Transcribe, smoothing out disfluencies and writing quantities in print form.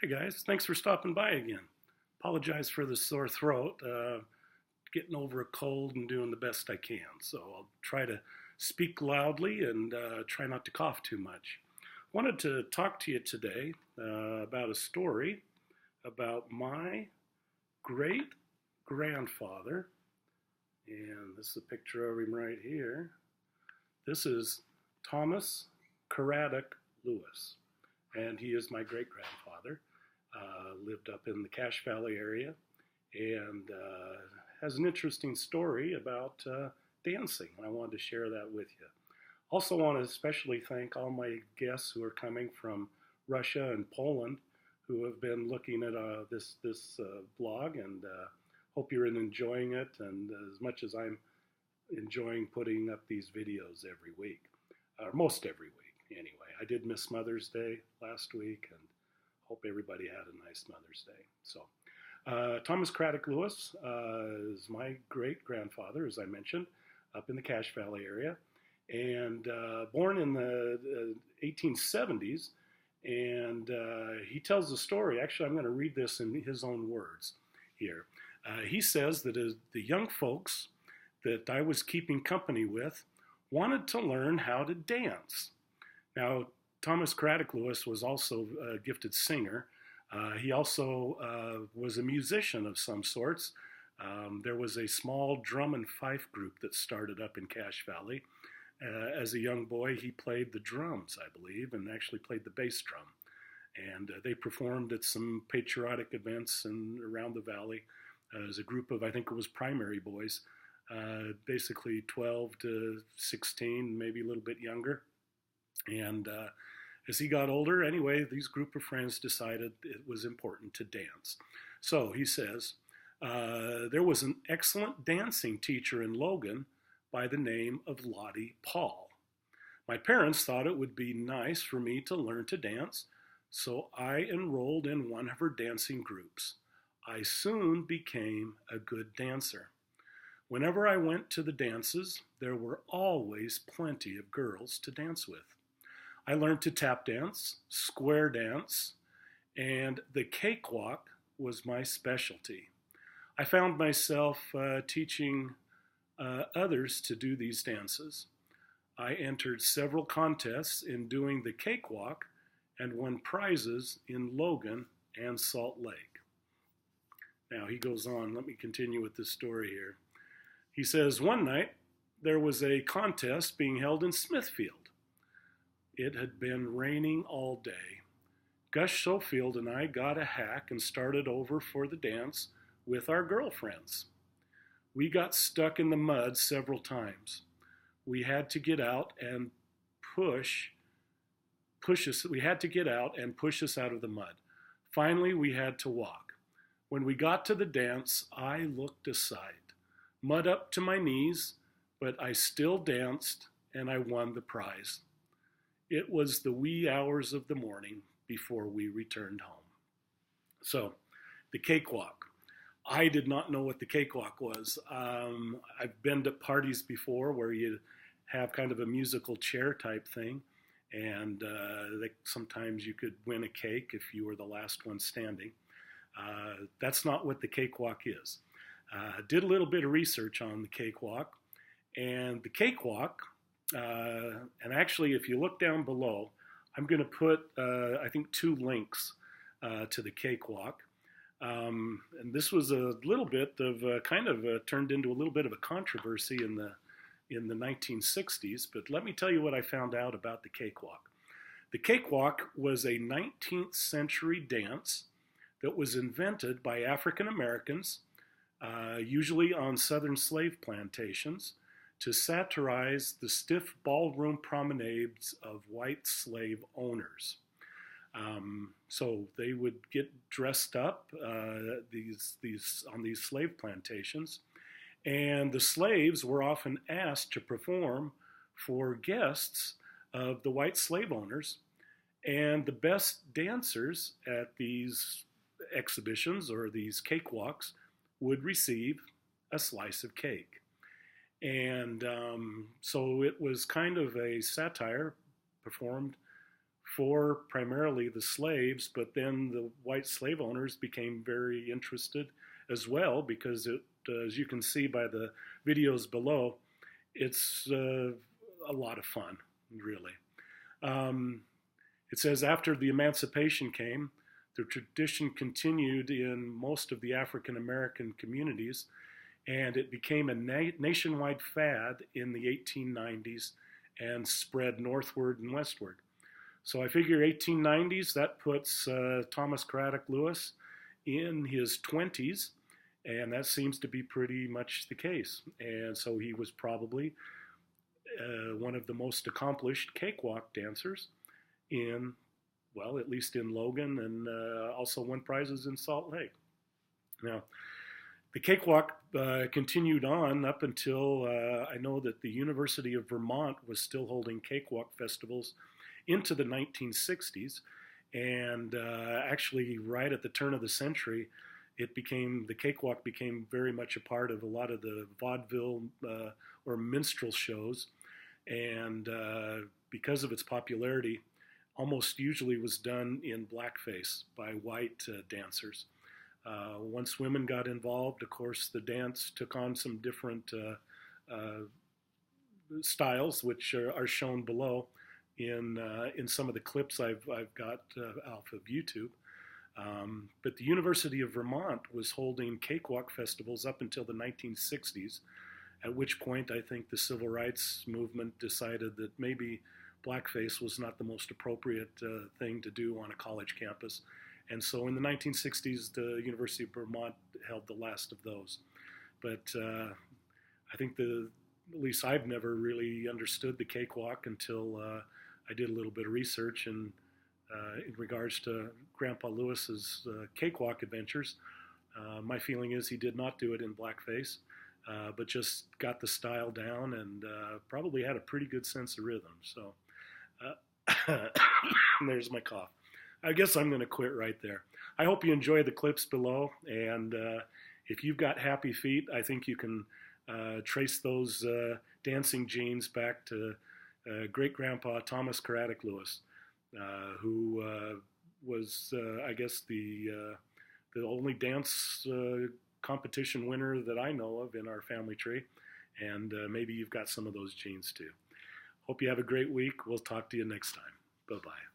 Hi guys, thanks for stopping by again. Apologize for the sore throat. Getting over a cold and doing the best I can. So I'll try to speak loudly and try not to cough too much. Wanted to talk to you today about a story about my great grandfather. And this is a picture of him right here. This is Thomas Craddock Lewis, and he is my great grandfather. Lived up in the Cache Valley area and has an interesting story about dancing. I wanted to share that with you. Also, want to especially thank all my guests who are coming from Russia and Poland who have been looking at this blog, and hope you're enjoying it. And as much as I'm enjoying putting up these videos every week, or most every week anyway. I did miss Mother's Day last week, and hope everybody had a nice Mother's Day. So, Thomas Craddock Lewis is my great grandfather, as I mentioned, up in the Cache Valley area, and born in the 1870s. And he tells the story. Actually, I'm going to read this in his own words here. He says that the young folks that I was keeping company with wanted to learn how to dance. Now, Thomas Craddock Lewis was also a gifted singer. He also was a musician of some sorts. There was a small drum and fife group that started up in Cache Valley. As a young boy, he played the drums, I believe, and actually played the bass drum. And they performed at some patriotic events around the valley as a group of, I think it was primary boys, basically 12 to 16, maybe a little bit younger. And as he got older, anyway, these group of friends decided it was important to dance. So he says, there was an excellent dancing teacher in Logan by the name of Lottie Paul. My parents thought it would be nice for me to learn to dance, so I enrolled in one of her dancing groups. I soon became a good dancer. Whenever I went to the dances, there were always plenty of girls to dance with. I learned to tap dance, square dance, and the cakewalk was my specialty. I found myself teaching others to do these dances. I entered several contests in doing the cakewalk and won prizes in Logan and Salt Lake. Now he goes on. Let me continue with this story here. He says, one night there was a contest being held in Smithfield. It had been raining all day. Gus Schofield and I got a hack and started over for the dance with our girlfriends. We got stuck in the mud several times. We had to get out and push us. We had to get out and push us out of the mud. Finally, we had to walk. When we got to the dance, I looked aside. Mud up to my knees, but I still danced and I won the prize. It was the wee hours of the morning before we returned home. So, the cakewalk. I did not know what the cakewalk was. I've been to parties before where you have kind of a musical chair type thing, and sometimes you could win a cake if you were the last one standing. That's not what the cakewalk is. Did a little bit of research on the cakewalk, and the cakewalk, and actually if you look down below, I'm going to put, I think, 2 links to the cakewalk. And this was a little bit of turned into a little bit of a controversy in the 1960s, but let me tell you what I found out about the cakewalk. The cakewalk was a 19th century dance that was invented by African Americans, usually on southern slave plantations, to satirize the stiff ballroom promenades of white slave owners. So they would get dressed up on these slave plantations, and the slaves were often asked to perform for guests of the white slave owners, and the best dancers at these exhibitions or these cakewalks would receive a slice of cake. And so it was kind of a satire performed for primarily the slaves, but then the white slave owners became very interested as well because as you can see by the videos below, it's a lot of fun, really. Um, it says after the emancipation came, the tradition continued in most of the African American communities, and it became a nationwide fad in the 1890s and spread northward and westward. So I figure 1890s, that puts Thomas Craddock Lewis in his 20s, and that seems to be pretty much the case. And so he was probably one of the most accomplished cakewalk dancers in, well, at least in Logan, and also won prizes in Salt Lake. Now, the cakewalk continued on up until I know that the University of Vermont was still holding cakewalk festivals into the 1960s, and actually right at the turn of the century, the cakewalk became very much a part of a lot of the vaudeville or minstrel shows, and because of its popularity, almost usually was done in blackface by white dancers. Once women got involved, of course, the dance took on some different styles, which are shown below in some of the clips I've got off of YouTube. But the University of Vermont was holding cakewalk festivals up until the 1960s, at which point I think the civil rights movement decided that maybe blackface was not the most appropriate thing to do on a college campus. And so in the 1960s, the University of Vermont held the last of those. But I think at least I've never really understood the cakewalk until I did a little bit of research in regards to Grandpa Lewis's cakewalk adventures. My feeling is he did not do it in blackface, but just got the style down and probably had a pretty good sense of rhythm. So there's my cough. I guess I'm going to quit right there. I hope you enjoy the clips below, and if you've got happy feet, I think you can trace those dancing genes back to great-grandpa Thomas Craddock Lewis, who was, I guess, the only dance competition winner that I know of in our family tree, and maybe you've got some of those genes too. Hope you have a great week. We'll talk to you next time. Bye-bye.